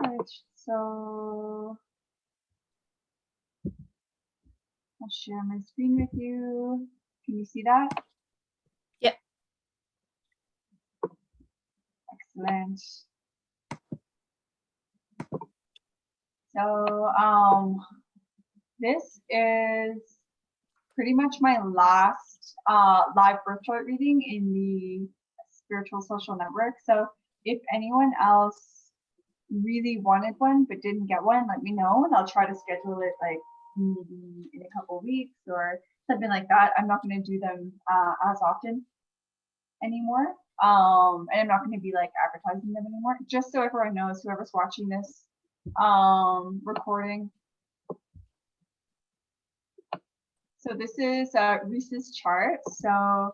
charge. So I'll share my screen with you. Can you see that? Yeah. Excellent. So this is pretty much my last live birth chart reading in the Spiritual Social Network. So if anyone else really wanted one but didn't get one, let me know and I'll try to schedule it like maybe in a couple weeks or something like that. I'm not going to do them as often anymore. And I'm not going to be like advertising them anymore, just so everyone knows, whoever's watching this recording. So this is Rheece's chart. So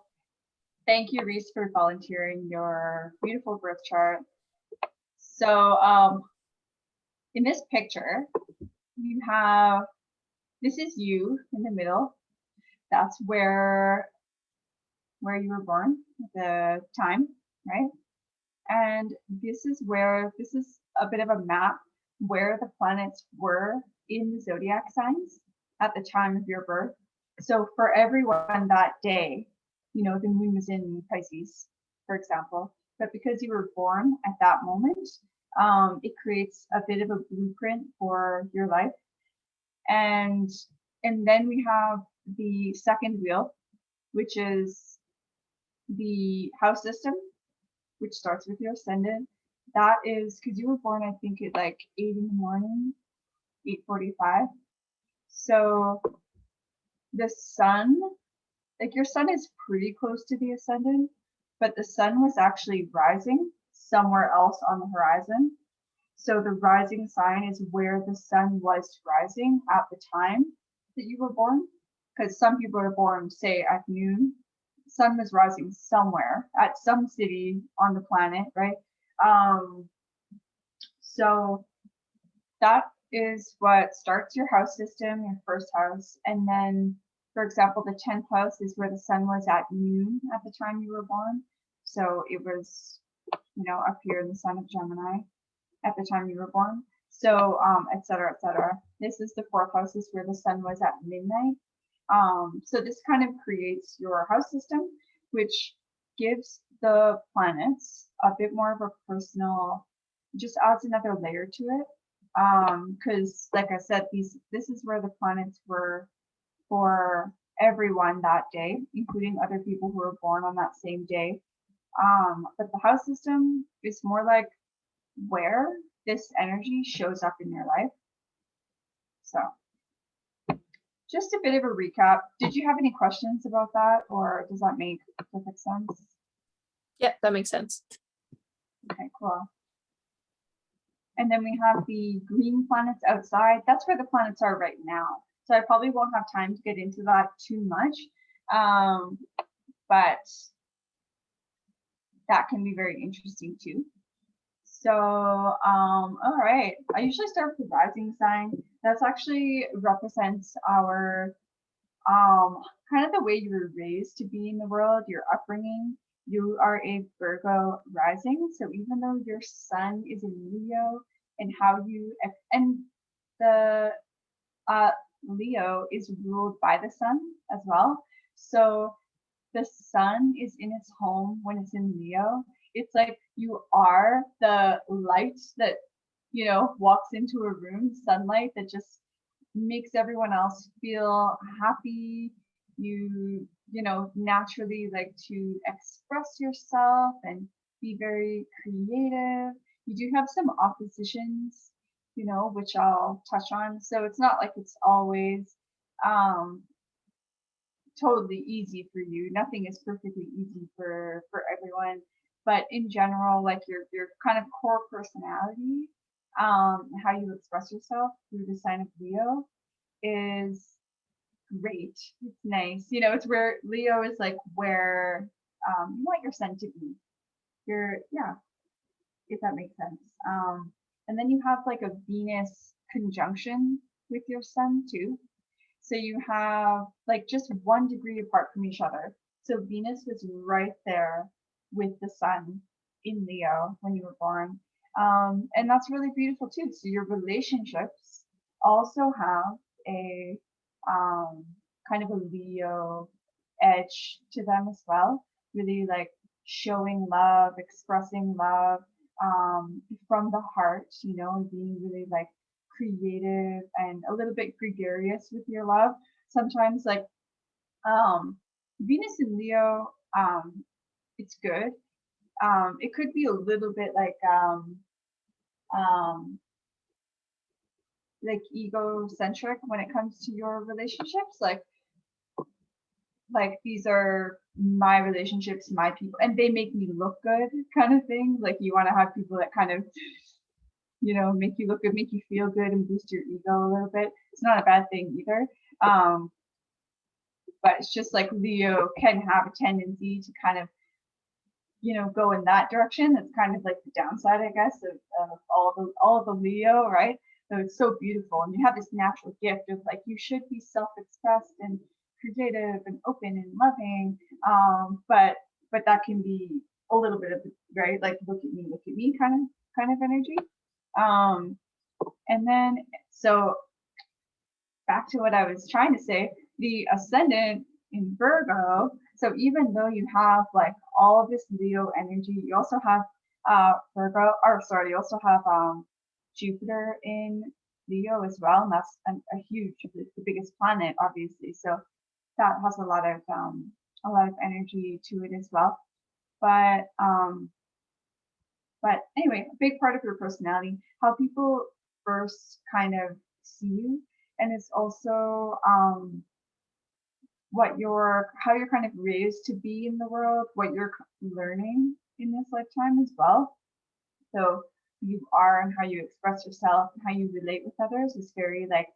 thank you, Rheece, for volunteering your beautiful birth chart. So in this picture, you have, this is you in the middle. That's where you were born at the time, right? And this is a bit of a map where the planets were in the zodiac signs at the time of your birth. So for everyone that day, you know, the moon was in Pisces, for example, but because you were born at that moment, it creates a bit of a blueprint for your life. And then we have the second wheel, which is the house system, which starts with your ascendant. That is because you were born, I think, at like 8 in the morning, 8:45. So the sun, like your sun is pretty close to the ascendant, but the sun was actually rising somewhere else on the horizon. So the rising sign is where the sun was rising at the time that you were born. Because some people are born, say, at noon. The sun was rising somewhere at some city on the planet, right? So that is what starts your house system, your first house. And then, for example, the 10th house is where the sun was at noon at the time you were born. So it was, you know, up here in the sign of Gemini at the time you were born. So, et cetera, et cetera. This is the 4th house, is where the sun was at midnight. So this kind of creates your house system, which gives the planets a bit more of a personal, just adds another layer to it. Because like I said, this is where the planets were for everyone that day, including other people who were born on that same day. But the house system is more like where this energy shows up in your life. So just a bit of a recap. Did you have any questions about that, or does that make perfect sense? Yeah, that makes sense. Okay, cool. And then we have the green planets outside. That's where the planets are right now. So I probably won't have time to get into that too much. But that can be very interesting too. So, all right. I usually start with the rising sign. That's actually represents our kind of the way you were raised to be in the world, your upbringing. You are a Virgo rising. So even though your sun is in Leo, and the Leo is ruled by the sun as well. So the sun is in its home when it's in Leo. It's like you are the light that, you know, walks into a room, sunlight that just makes everyone else feel happy. You know, naturally like to express yourself and be very creative. You do have some oppositions, you know, which I'll touch on. So it's not like it's always totally easy for you. Nothing is perfectly easy for everyone. But in general, like your kind of core personality, how you express yourself through the sign of Leo is great. It's nice. You know, it's where Leo is like where you want your sun to be. Yeah, if that makes sense. And then you have like a Venus conjunction with your sun too. So you have like just 1 degree apart from each other. So Venus was right there with the sun in Leo when you were born. And that's really beautiful too. So your relationships also have a kind of a Leo edge to them as well. Really like showing love, expressing love from the heart, you know, and being really like creative and a little bit gregarious with your love. Sometimes like Venus in Leo, it's good. It could be a little bit um, like egocentric when it comes to your relationships. Like these are my relationships, my people, and they make me look good, kind of thing. Like you want to have people that kind of, you know, make you look good, make you feel good, and boost your ego a little bit. It's not a bad thing either. But it's just like Leo can have a tendency to kind of, you know, go in that direction. That's kind of like the downside, I guess, of all the Leo, right? So it's so beautiful, and you have this natural gift of like you should be self-expressed and creative and open and loving, but that can be a little bit of, right, like look at me kind of energy. And then so back to what I was trying to say, the ascendant in Virgo. So even though you have like all of this Leo energy, you also have you also have Jupiter in Leo as well, and that's a huge, the biggest planet, obviously. So that has a lot of energy to it as well. But anyway, a big part of your personality, how people first kind of see you, and it's also how you're kind of raised to be in the world, what you're learning in this lifetime as well. So you are and how you express yourself and how you relate with others is very like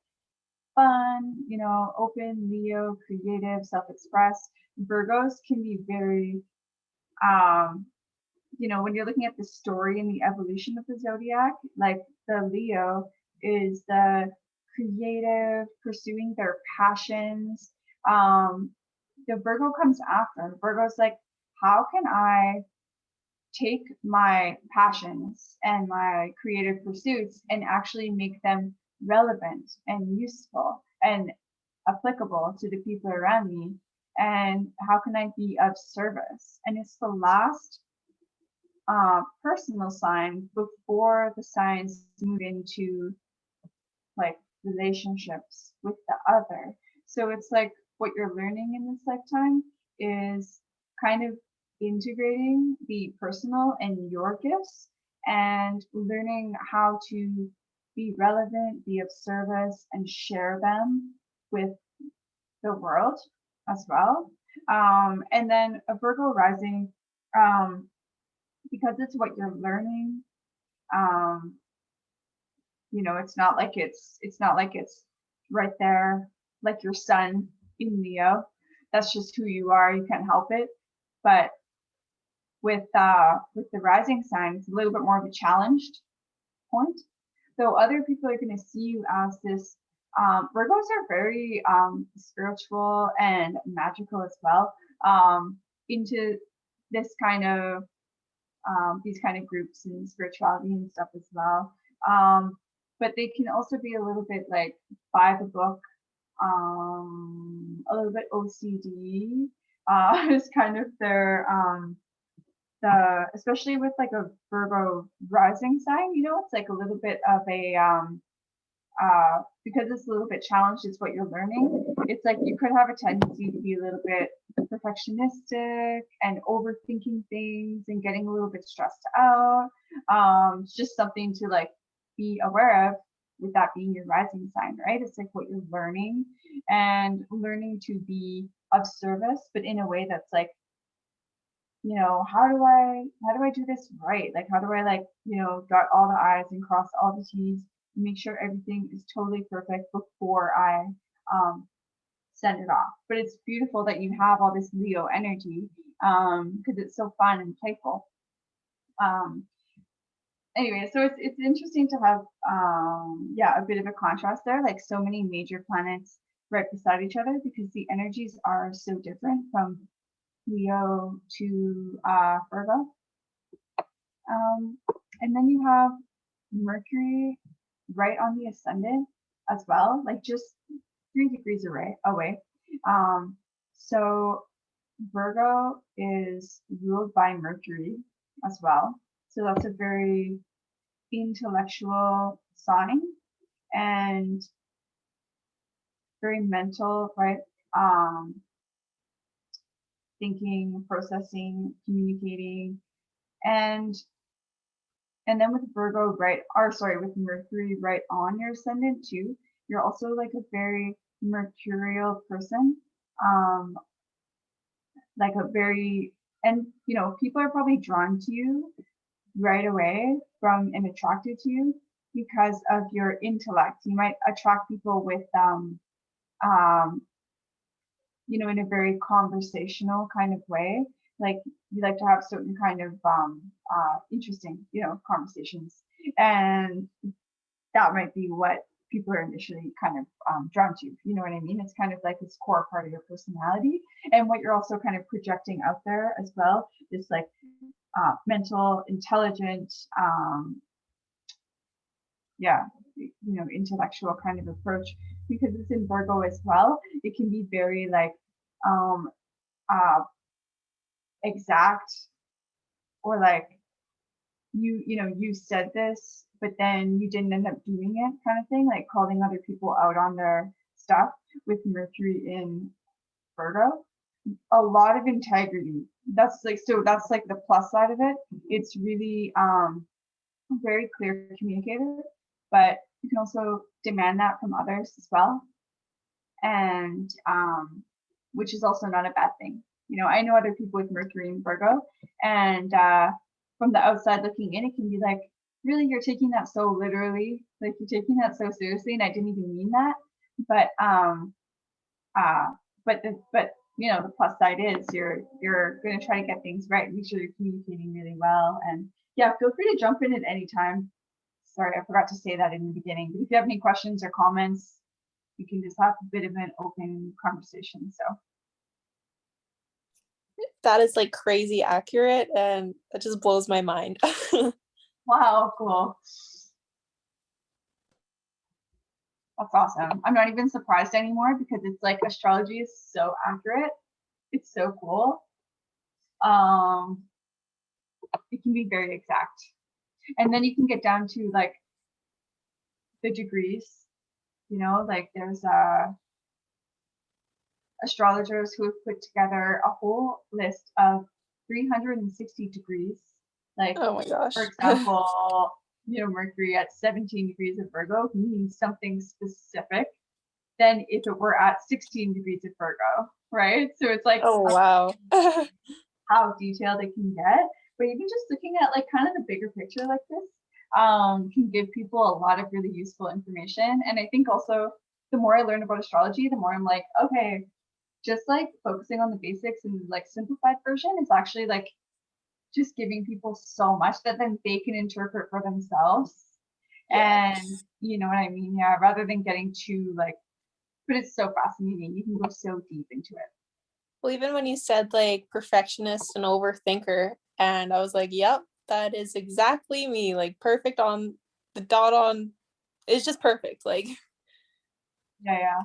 fun, you know, open, Leo, creative, self-expressed. Virgos can be very you know, when you're looking at the story and the evolution of the zodiac, like the Leo is the creative, pursuing their passions. Um, the Virgo comes after. Virgo's like, how can I take my passions and my creative pursuits and actually make them relevant and useful and applicable to the people around me? And how can I be of service? And it's the last personal sign before the signs move into like relationships with the other. So it's like what you're learning in this lifetime is kind of integrating the personal and your gifts and learning how to be relevant, be of service, and share them with the world as well. And then a Virgo rising, um, because it's what you're learning, um, you know, it's not like it's right there like your sun in Leo. That's just who you are. You can't help it. But with the rising sign, it's a little bit more of a challenged point. So other people are going to see you as this. Virgos are very spiritual and magical as well. Into this kind of these kind of groups and spirituality and stuff as well. But they can also be a little bit like by the book, a little bit OCD. Is kind of their especially with like a Virgo rising sign, you know, it's like a little bit of a because it's a little bit challenged, it's what you're learning. It's like you could have a tendency to be a little bit perfectionistic and overthinking things and getting a little bit stressed out. It's just something to like be aware of with that being your rising sign, right? It's like what you're learning and learning to be of service, but in a way that's like, you know, how do I do this right? Like, how do I like, you know, dot all the I's and cross all the T's, and make sure everything is totally perfect before I send it off. But it's beautiful that you have all this Leo energy because it's so fun and playful. Anyway, so it's interesting to have yeah, a bit of a contrast there, like so many major planets right beside each other because the energies are so different from Leo to Virgo. And then you have Mercury right on the ascendant as well, like just 3 degrees away. So Virgo is ruled by Mercury as well. So that's a very intellectual sign and very mental, right? Thinking, processing, communicating, and then with Virgo with Mercury right on your ascendant too, you're also like a very mercurial person, like a very, and people are probably drawn to you right away from and attracted to you because of your intellect. You might attract people with um, in a very conversational kind of way. Like you like to have certain kind of interesting, conversations, and that might be what people are initially kind of drawn to. You know what I mean? It's kind of like this core part of your personality, and what you're also kind of projecting out there as well. This like mental, intelligent, intellectual kind of approach, because it's in Virgo as well. It can be very like um, uh, exact, or like you said this, but then you didn't end up doing it, kind of thing, like calling other people out on their stuff with Mercury in Virgo. A lot of integrity. That's like the plus side of it. It's really very clear communicator, but you can also demand that from others as well, and which is also not a bad thing. I know other people with Mercury in Virgo, and from the outside looking in, it can be like, really, you're taking that so literally, like you're taking that so seriously, and I didn't even mean that. But uh, but the plus side is you're going to try to get things right, make sure you're communicating really well, and yeah, feel free to jump in at any time. Sorry, I forgot to say that in the beginning. But if you have any questions or comments, you can just have a bit of an open conversation. So That is like crazy accurate, and that just blows my mind. wow, cool. That's awesome. I'm not even surprised anymore because it's like astrology is so accurate. It's so cool. It can be very exact. And then you can get down to like the degrees, like there's astrologers who have put together a whole list of 360 degrees. Like, Oh my gosh. for example, Mercury at 17 degrees of Virgo means something specific than if it were at 16 degrees of Virgo, right? So it's like, Oh wow. how detailed it can get. But even just looking at like kind of the bigger picture like this can give people a lot of really useful information. And I think also the more I learn about astrology, the more I'm like, okay, just like focusing on the basics and like simplified version is actually like just giving people so much that then they can interpret for themselves. Yeah. And you know what I mean? Yeah, rather than getting too like, but it's so fascinating. You can go so deep into it. Well, even when you said like perfectionist and overthinker, and I was like, yep, that is exactly me. Like perfect on the dot on. It's just perfect. Like Yeah.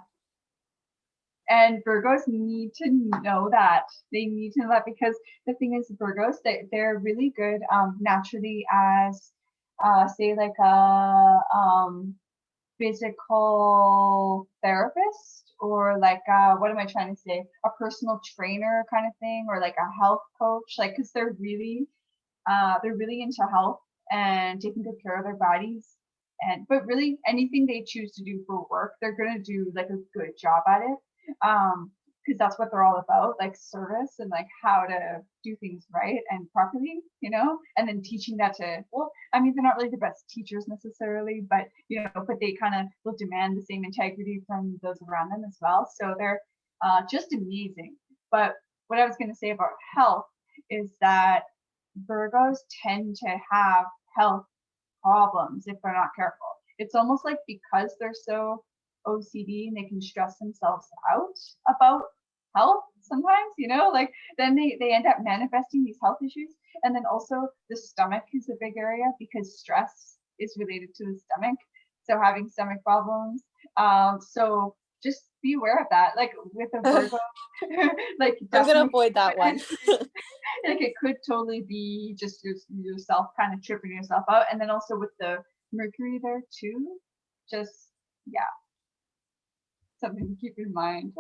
And Virgos need to know that. They need to know that because the thing is, Virgos, they're really good naturally as, say, like a physical therapist, or like, what am I trying to say? A personal trainer kind of thing, or like a health coach, like, because they're really into health and taking good care of their bodies. But really anything they choose to do for work, they're gonna do like a good job at it. Because that's what they're all about, like service and like how to do things right and properly, and then teaching that to, well, I mean, they're not really the best teachers necessarily, but but they kind of will demand the same integrity from those around them as well. So they're just amazing. But what I was going to say about health is that Virgos tend to have health problems if they're not careful. It's almost like because they're so OCD and they can stress themselves out about health sometimes, you know, like then they end up manifesting these health issues. And then also the stomach is a big area because stress is related to the stomach. So having stomach problems. So just be aware of that. Like with a Virgo, like I'm gonna definitely avoid that one. like it could totally be just yourself kind of tripping yourself out. And then also with the Mercury there too, just yeah, something to keep in mind.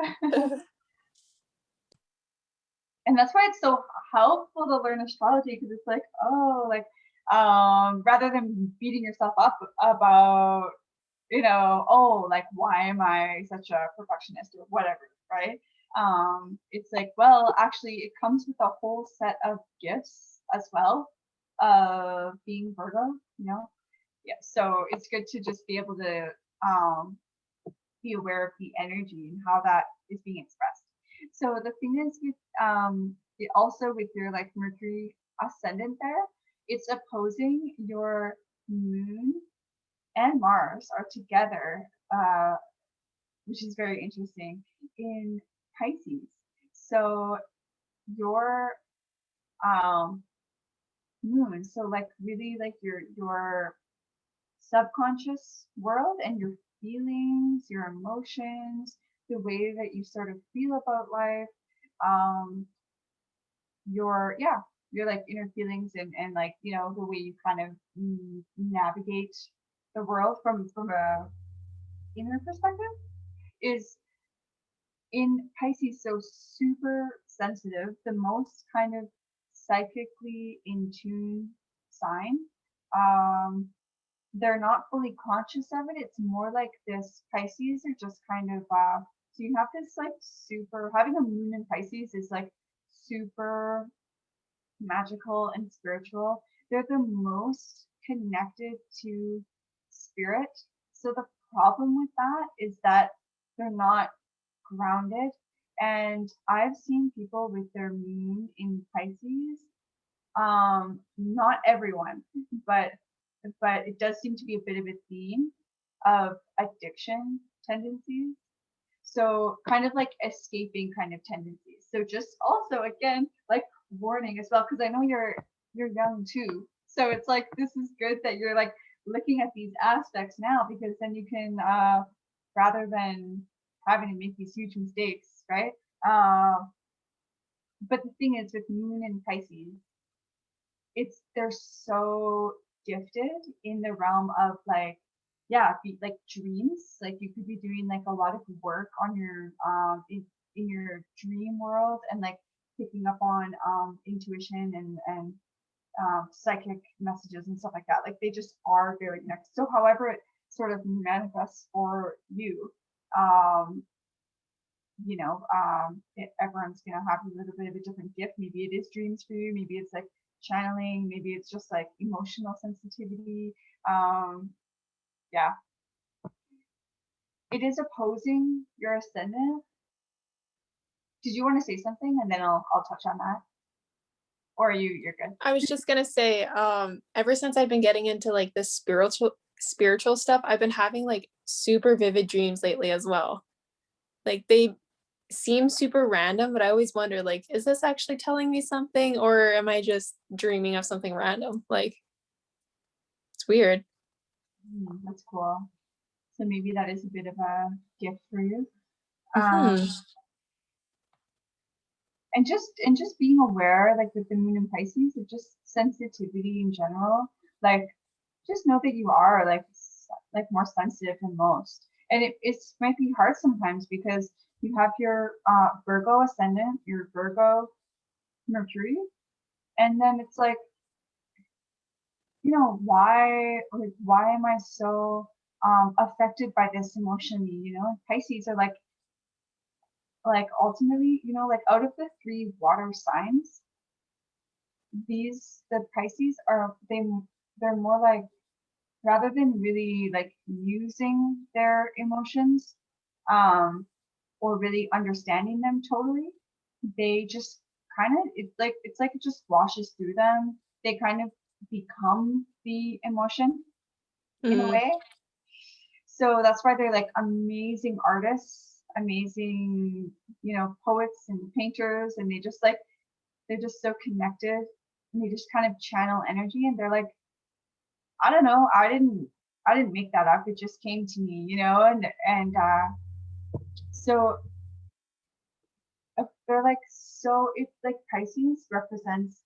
And that's why it's so helpful to learn astrology, because it's like, oh, like rather than beating yourself up about, you know, oh, like why am I such a perfectionist or whatever, right? It's like, well, actually it comes with a whole set of gifts as well of being Virgo, you know. Yeah, so it's good to just be able to be aware of the energy and how that is being expressed. So the thing is with also with your like Mercury ascendant there, it's opposing your moon and Mars are together, which is very interesting in Pisces. So your moon, so like really like your subconscious world and your feelings, your emotions, the way that you sort of feel about life, um, your like inner feelings and like, you know, the way you kind of navigate the world from a inner perspective is in Pisces so super sensitive, the most kind of psychically in tune sign. Um, they're not fully conscious of it. It's more like this Pisces are just kind of so you have this like super having a moon in Pisces is like super magical and spiritual. They're the most connected to spirit. So the problem with that is that they're not grounded. And I've seen people with their moon in Pisces, not everyone, but it does seem to be a bit of a theme of addiction tendencies. So kind of like escaping kind of tendencies. So just also again, like warning as well, because I know you're young too. So it's like this is good that you're like looking at these aspects now, because then you can rather than having to make these huge mistakes, right? But the thing is with Moon and Pisces, they're so gifted in the realm of like like dreams. Like you could be doing like a lot of work on your in your dream world and like picking up on intuition and psychic messages and stuff like that. Like they just are very connected. So however it sort of manifests for you, um you know, everyone's gonna have a little bit of a different gift. Maybe it is dreams for you. Maybe it's like channeling. Maybe it's just like emotional sensitivity. Um, yeah, it is opposing your ascendant. Did you want to say something, and then I'll touch on that, or you're good? I was just gonna say, ever since I've been getting into like the spiritual stuff, I've been having like super vivid dreams lately as well. Like they seem super random, but I always wonder, like, is this actually telling me something, or am I just dreaming of something random? Like, it's weird. That's cool. So maybe that is a bit of a gift for you. Hmm. And just being aware, like with the moon in Pisces, of just sensitivity in general. Like just know that you are like more sensitive than most, and it might be hard sometimes because you have your Virgo ascendant, your Virgo Mercury, and then it's like, you know, why am I so affected by this emotionally? You know, Pisces are like ultimately, you know, like out of the three water signs, the Pisces are they're more like, rather than really like using their emotions um or really understanding them totally, they just kind of it's like it just washes through them. They kind of become the emotion in a Mm. way. So that's why they're like amazing artists, amazing, you know, poets and painters, and they're just so connected, and they just kind of channel energy, and they're like, I don't know, I didn't make that up. It just came to me, you know, so they're like, so it's like Pisces represents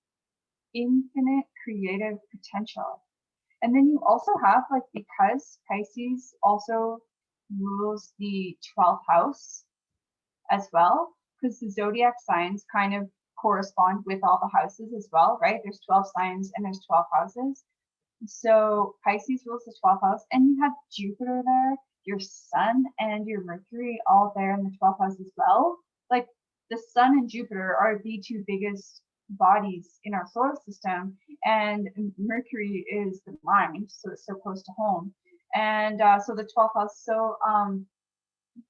infinite creative potential. And then you also have, like, because Pisces also rules the 12th house as well, because the zodiac signs kind of correspond with all the houses as well, right? There's 12 signs and there's 12 houses. So Pisces rules the 12th house, and you have Jupiter there, your Sun and your Mercury all there in the 12th house as well. Like, the Sun and Jupiter are the two biggest bodies in our solar system, and Mercury is the mind, so it's so close to home. And so the 12th house. So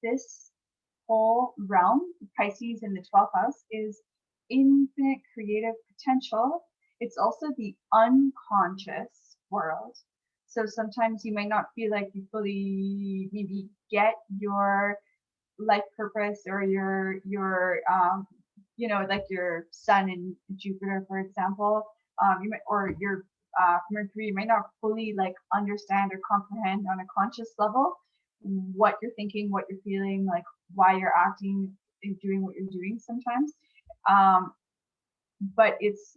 this whole realm, Pisces in the 12th house, is infinite creative potential. It's also the unconscious world. So sometimes you might not feel like you fully maybe get your life purpose, or your you know, like your Sun and Jupiter, for example, you might, or your Mercury, you might not fully like understand or comprehend on a conscious level what you're thinking, what you're feeling, like why you're acting and doing what you're doing sometimes. Um, but it's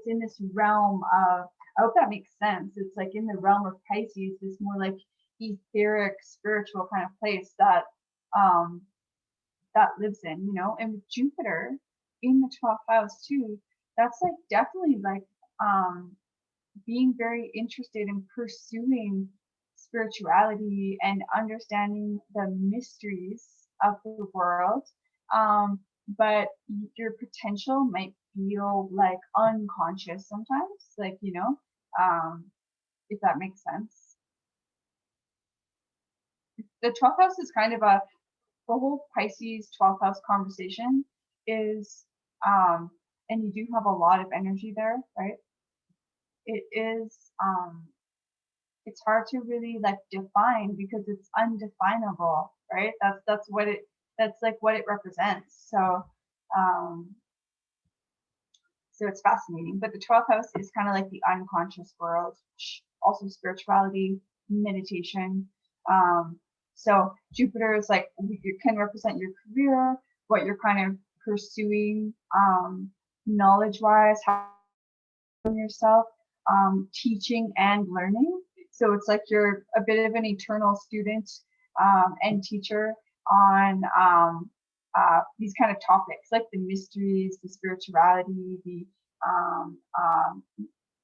in this realm of, I hope that makes sense. It's like in the realm of Pisces, this more like etheric, spiritual kind of place that um that lives in, you know. And with Jupiter in the 12th house too, that's like definitely like um being very interested in pursuing spirituality and understanding the mysteries of the world. Um, but your potential might feel like unconscious sometimes, like, you know, if that makes sense. The 12th house is kind of a, the whole Pisces 12th house conversation is, and you do have a lot of energy there, right? It is, it's hard to really like define because it's undefinable, right? That's what it, that's like what it represents. Um so it's fascinating. But the 12th house is kind of like the unconscious world, also spirituality, meditation. So Jupiter is like, you can represent your career, what you're kind of pursuing, knowledge wise, how yourself, teaching and learning. So it's like you're a bit of an eternal student, and teacher on these kind of topics, like the mysteries, the spirituality, the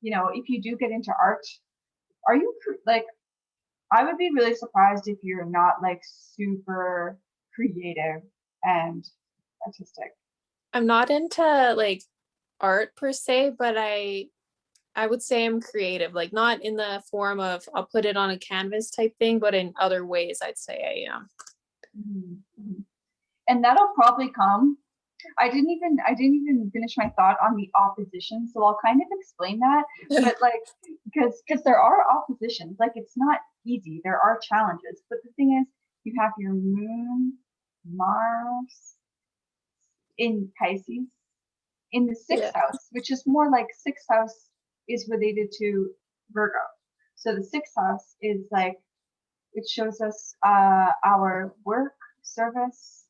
you know, if you do get into art, are you like, I would be really surprised if you're not like super creative and artistic. I'm not into like art per se, but I would say I'm creative, like not in the form of I'll put it on a canvas type thing, but in other ways I'd say I am. Mm-hmm. And that'll probably come. I didn't even finish my thought on the opposition, so I'll kind of explain that. But like, because there are oppositions, like it's not easy. There are challenges, but the thing is, you have your Moon, Mars in Pisces in the Yeah. sixth house, which is more like sixth house is related to Virgo. So the sixth house is like, it shows us our work, service,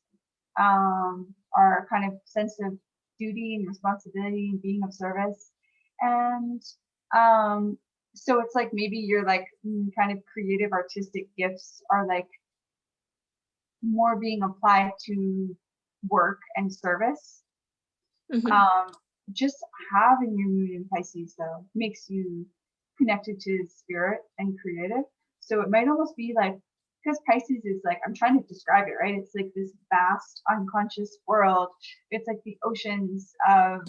our kind of sense of duty and responsibility and being of service. And so it's like maybe your like kind of creative artistic gifts are like more being applied to work and service. Mhm. Um, just having your moon in Pisces though makes you connected to spirit and creative. So it might almost be like, because Pisces is like, I'm trying to describe it, right? It's like this vast unconscious world. It's like the oceans of,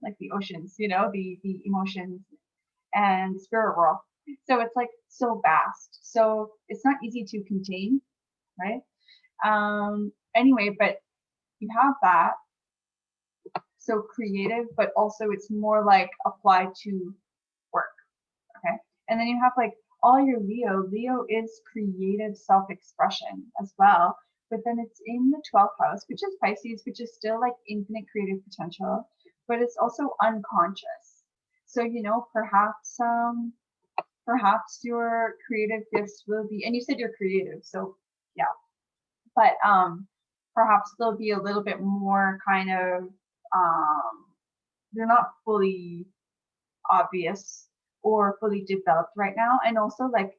like the oceans, you know, the emotions and spirit world. So it's like so vast. So it's not easy to contain, right? Anyway, but you have that, so creative, but also it's more like applied to work. Okay. And then you have like all your Leo. Leo is creative self-expression as well, but then it's in the 12th house, which is Pisces, which is still like infinite creative potential, but it's also unconscious. So, you know, perhaps your creative gifts will be, and you said you're creative, so yeah, but perhaps they'll be a little bit more kind of they're not fully obvious or fully developed right now. And also like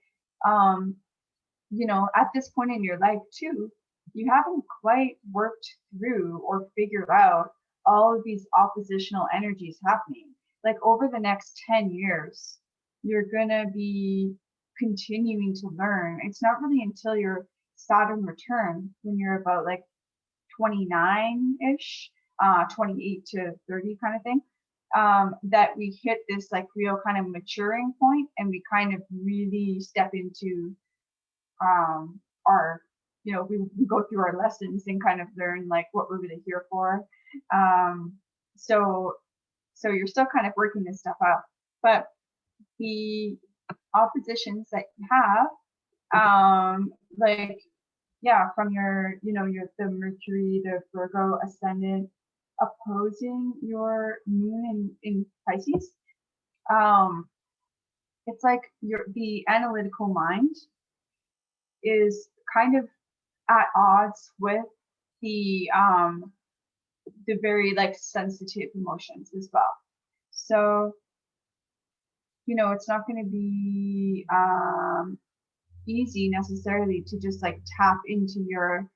you know, at this point in your life too, you haven't quite worked through or figured out all of these oppositional energies happening. Like over the next 10 years, you're gonna be continuing to learn. It's not really until your Saturn return when you're about like 29-ish, 28 to 30 kind of thing, that we hit this like real kind of maturing point and we kind of really step into our, you know, we go through our lessons and kind of learn like what we're really here for. Um, so you're still kind of working this stuff out, but the oppositions that you have, like yeah, from your, you know, your the Mercury, the Virgo ascendant opposing your moon in Pisces, it's like the analytical mind is kind of at odds with the very like sensitive emotions as well. So, you know, it's not going to be easy necessarily to just like tap into your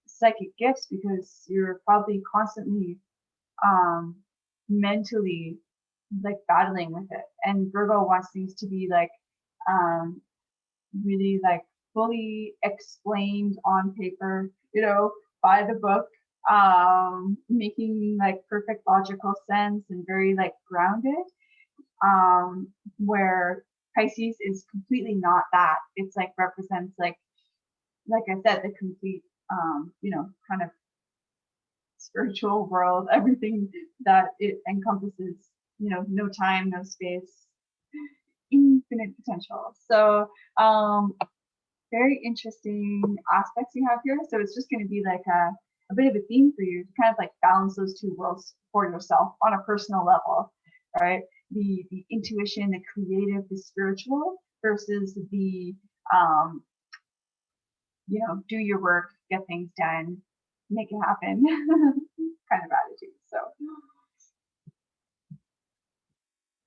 psychic gifts because you're probably constantly mentally like battling with it. And Virgo wants things to be like really like fully explained on paper, you know, by the book, making like perfect logical sense and very like grounded. Where Pisces is completely not that. It's like represents like I said, the complete you know, kind of spiritual world, everything that it encompasses, you know, no time, no space, infinite potential. So very interesting aspects you have here. So it's just going to be like a bit of a theme for you to kind of like balance those two worlds for yourself on a personal level, right? The intuition, the creative, the spiritual versus the you know, do your work, get things done, make it happen kind of attitude. So,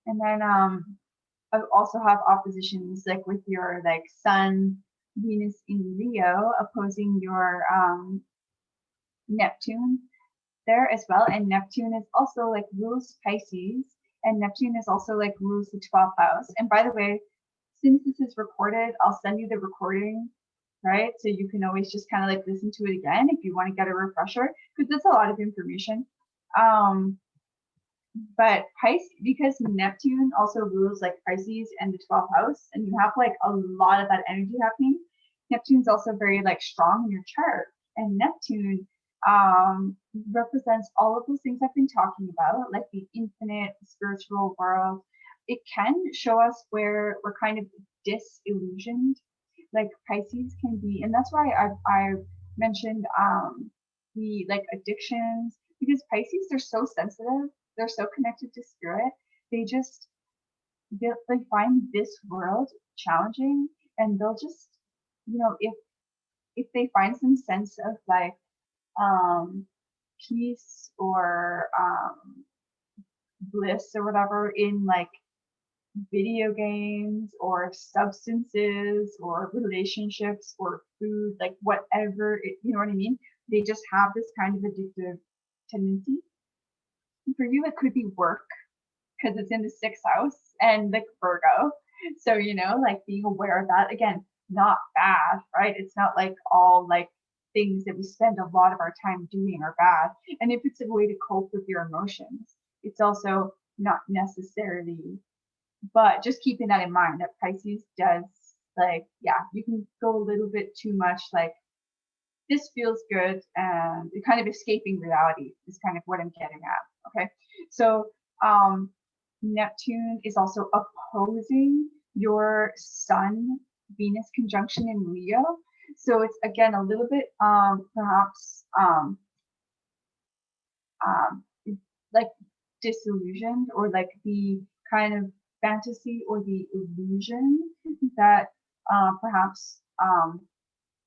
and then I also have oppositions like with your like Sun, Venus in Leo opposing your Neptune there as well. And Neptune is also like rules Pisces, and Neptune is also like rules the 12th house. And by the way, since this is recorded, I'll send you the recording, right? So you can always just kind of like listen to it again if you want to get a refresher, because it's a lot of information. But Pisces, because Neptune also rules like Pisces and the 12th house, and you have like a lot of that energy happening. Neptune's also very like strong in your chart, and Neptune represents all of those things I've been talking about, like the infinite spiritual world. It can show us where we're kind of disillusioned, like Pisces can be, and that's why I've mentioned the like addictions, because Pisces, they're so sensitive, they're so connected to spirit. They just they find this world challenging, and they'll just, you know, if they find some sense of like peace or bliss or whatever in like video games or substances or relationships or food, like whatever it, you know what I mean? They just have this kind of addictive tendency. For you, it could be work because it's in the 6th house and like Virgo. So, you know, like being aware of that, again, not bad, right? It's not like all like things that we spend a lot of our time doing are bad. And if it's a way to cope with your emotions, it's also not necessarily, but just keeping that in mind that Pisces does like, yeah, you can go a little bit too much like this feels good, and kind of escaping reality is kind of what I'm getting at. Okay. So Neptune is also opposing your Sun Venus conjunction in Leo. So it's again a little bit perhaps like disillusioned, or like the kind of fantasy or the illusion that perhaps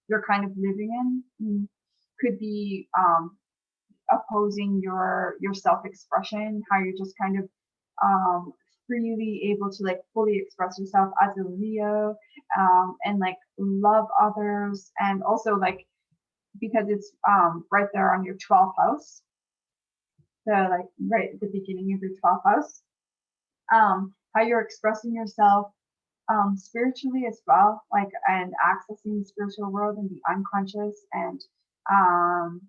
you're kind of living in could be opposing your self-expression, how you're just kind of freely able to like fully express yourself as a Leo, and like love others, and also like because it's right there on your 12th house, so like right at the beginning of your 12th house, how you're expressing yourself spiritually as well, like, and accessing the spiritual world and the unconscious, and um,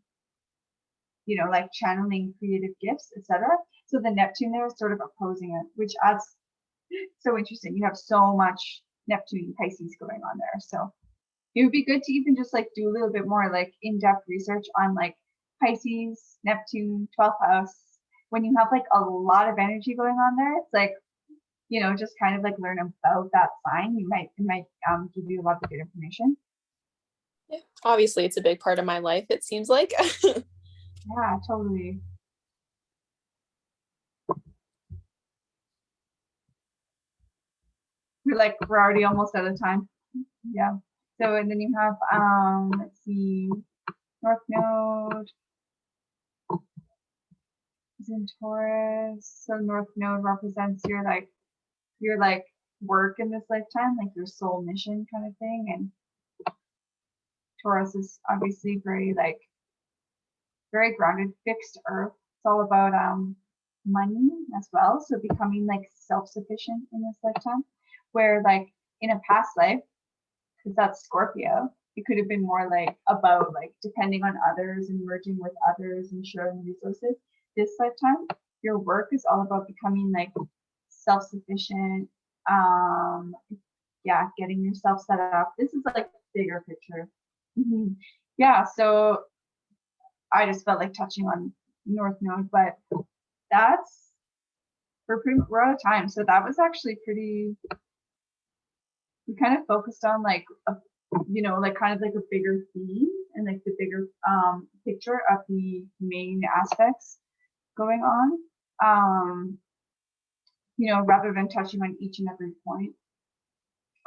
you know, like channeling creative gifts, etc. So the Neptune there is sort of opposing it, which adds so interesting. You have so much Neptune Pisces going on there. So it would be good to even just like do a little bit more like in-depth research on like Pisces, Neptune, 12th house. When you have like a lot of energy going on there, it's like, you know, just kind of like learn about that sign. It might give you a lot of good information. Yeah. Obviously, it's a big part of my life, it seems like. Yeah, totally. We're already almost out of time. Yeah. So and then you have let's see, North Node is in Taurus. So North Node represents your like work in this lifetime, like your soul mission kind of thing. And Taurus is obviously very grounded, fixed earth. It's all about money as well. So becoming like self-sufficient in this lifetime, where like in a past life, because that's Scorpio, it could have been more like about like depending on others and merging with others and sharing resources. This lifetime, your work is all about becoming like self-sufficient. Yeah, getting yourself set up. This is like bigger picture. Mm-hmm. Yeah, so I just felt like touching on North Node, but that's we're out of time. So that was actually pretty. We kind of focused on like you know, like kind of like a bigger theme and like the bigger picture of the main aspects going on. You know, rather than touching on each and every point.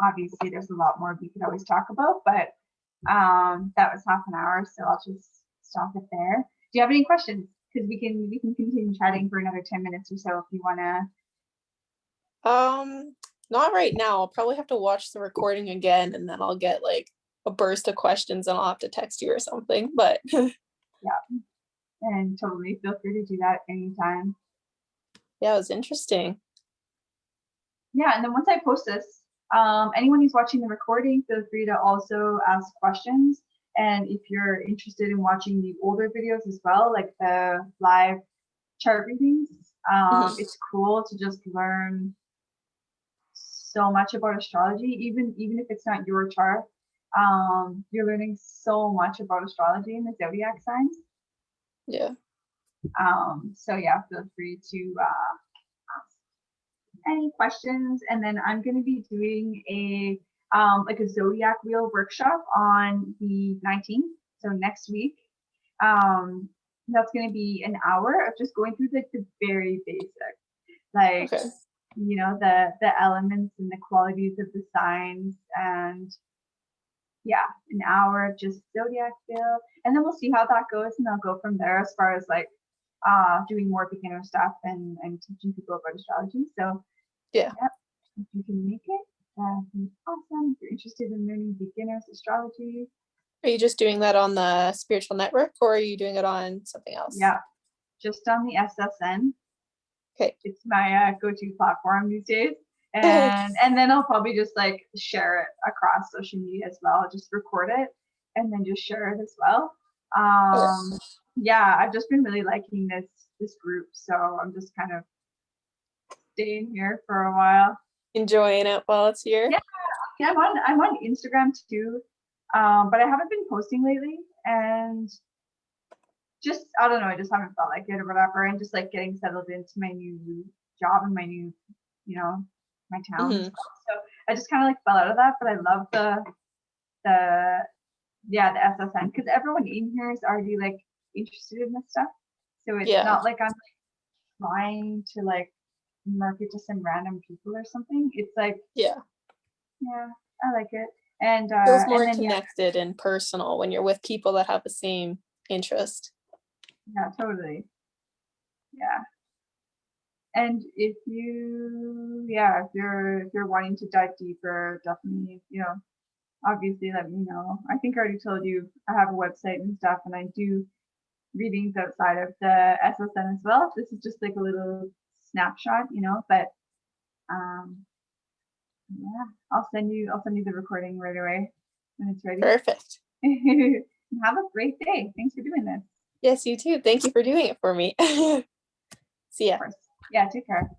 Obviously, there's a lot more we could always talk about, but that was half an hour, so I'll just stop it there. Do you have any questions? Because we can continue chatting for another 10 minutes or so if you wanna. Not right now. I'll probably have to watch the recording again, and then I'll get like a burst of questions and I'll have to text you or something. But Yeah, and totally feel free to do that anytime. yeah, it was interesting. Yeah, and then once I post this, anyone who's watching the recording, feel free to also ask questions. And if you're interested in watching the older videos as well, like the live chart readings, it's cool to just learn so much about astrology, even if it's not your chart. You're learning so much about astrology and the zodiac signs. Yeah. So yeah, feel free to ask any questions, and then I'm going to be doing a like a zodiac wheel workshop on the 19th, so next week. That's going to be an hour of just going through like the very basic, like Okay. you know, the elements and the qualities of the signs, and yeah, an hour of just zodiac wheel, and then we'll see how that goes, and I'll go from there as far as like doing more beginner stuff and teaching people about astrology. So Yeah. if you can make it, that'd be awesome. If you're interested in learning beginners astrology. Are you just doing that on the spiritual network, or are you doing it on something else? Yeah, just on the SSN. Okay. It's my go-to platform these days. And then I'll probably just like share it across social media as well. I'll just record it and then just share it as well. Yeah, I've just been really liking this group, so I'm just kind of staying here for a while. Enjoying it while it's here. Yeah, I'm on Instagram too, but I haven't been posting lately, and just I don't know, I just haven't felt like it or whatever, and just like getting settled into my new job and my new, you know, my town. So I just kind of like fell out of that, but I love the yeah, the SSN, because everyone in here is already like interested in this stuff. So it's Yeah. not like I'm trying to like market to some random people or something. It's like, Yeah. yeah, I like it. And Feels more then connected and personal when you're with people that have the same interest. yeah, totally. Yeah. And if you're wanting to dive deeper, definitely, obviously let me know. I think I already told you I have a website and stuff, and I do readings outside of the SSN as well. This is just like a little snapshot, but yeah, I'll send you the recording right away when it's ready. Perfect. Have a great day. Thanks for doing this. Yes, you too. Thank you for doing it for me. See ya. Of course. Yeah, take care.